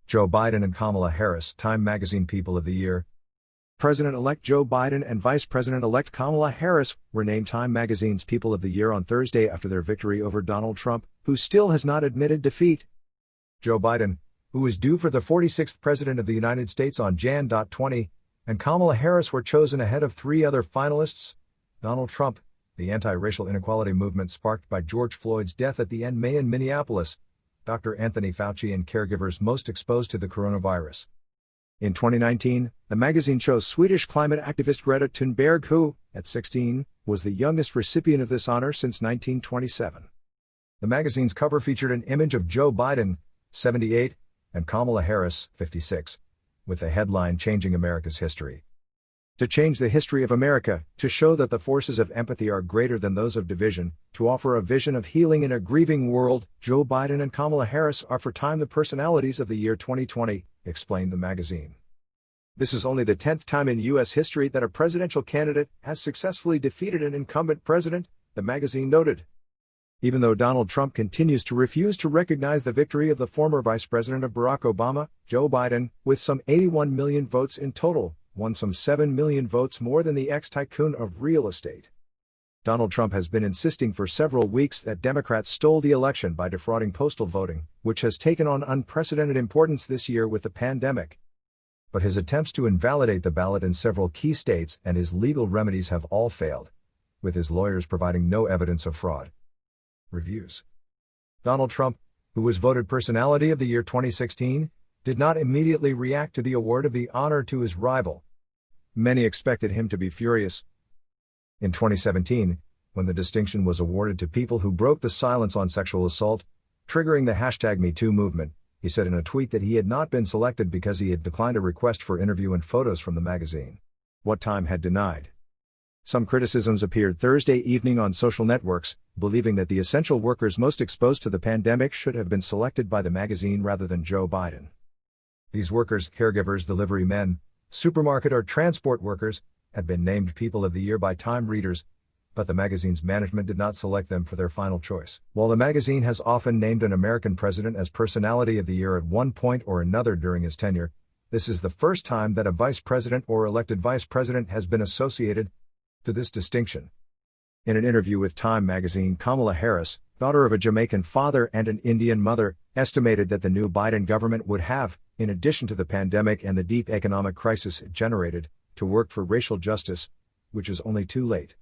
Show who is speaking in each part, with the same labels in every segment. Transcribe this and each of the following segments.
Speaker 1: Joe Biden and Kamala Harris, Time Magazine People of the Year. President-elect Joe Biden and Vice President-elect Kamala Harris were named Time Magazine's People of the Year on Thursday after their victory over Donald Trump, who still has not admitted defeat. Joe Biden, who is due for the 46th President of the United States on Jan. 20, and Kamala Harris were chosen ahead of three other finalists. Donald Trump, the anti-racial inequality movement sparked by George Floyd's death at the end of May in Minneapolis. Dr. Anthony Fauci and caregivers most exposed to the coronavirus. In 2019, the magazine chose Swedish climate activist Greta Thunberg, who, at 16, was the youngest recipient of this honor since 1927. The magazine's cover featured an image of Joe Biden, 78, and Kamala Harris, 56, with the headline "Changing America's History." To change the history of America, to show that the forces of empathy are greater than those of division, to offer a vision of healing in a grieving world, Joe Biden and Kamala Harris are for Time the personalities of the year 2020, explained the magazine. This is only the 10th time in U.S. history that a presidential candidate has successfully defeated an incumbent president, the magazine noted. Even though Donald Trump continues to refuse to recognize the victory of the former Vice President of Barack Obama, Joe Biden, with some 81 million votes in total, won some 7 million votes more than the ex-tycoon of real estate. Donald Trump has been insisting for several weeks that Democrats stole the election by defrauding postal voting, which has taken on unprecedented importance this year with the pandemic. But his attempts to invalidate the ballot in several key states and his legal remedies have all failed, with his lawyers providing no evidence of fraud. Reviews. Donald Trump, who was voted Personality of the Year 2016, did not immediately react to the award of the honor to his rival. Many expected him to be furious. In 2017, when the distinction was awarded to people who broke the silence on sexual assault, triggering the #MeToo movement, he said in a tweet that he had not been selected because he had declined a request for interview and photos from the magazine, what Time had denied. Some criticisms appeared Thursday evening on social networks, believing that the essential workers most exposed to the pandemic should have been selected by the magazine rather than Joe Biden. These workers, caregivers, delivery men, supermarket or transport workers, had been named People of the Year by Time readers, but the magazine's management did not select them for their final choice. While the magazine has often named an American president as Personality of the Year at one point or another during his tenure, this is the first time that a vice president or elected vice president has been associated to this distinction. In an interview with Time magazine, Kamala Harris, daughter of a Jamaican father and an Indian mother, estimated that the new Biden government would have, in addition to the pandemic and the deep economic crisis it generated, to work for racial justice, which is only too late.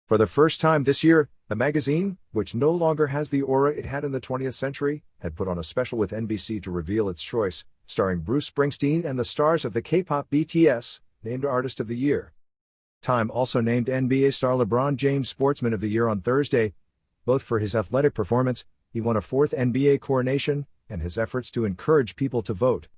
Speaker 1: For the first time this year, the magazine, which no longer has the aura it had in the 20th century, had put on a special with NBC to reveal its choice, starring Bruce Springsteen and the stars of the K-pop BTS, named Artist of the Year. Time also named NBA star LeBron James Sportsman of the Year on Thursday, both for his athletic performance, he won a fourth NBA coronation, and his efforts to encourage people to vote.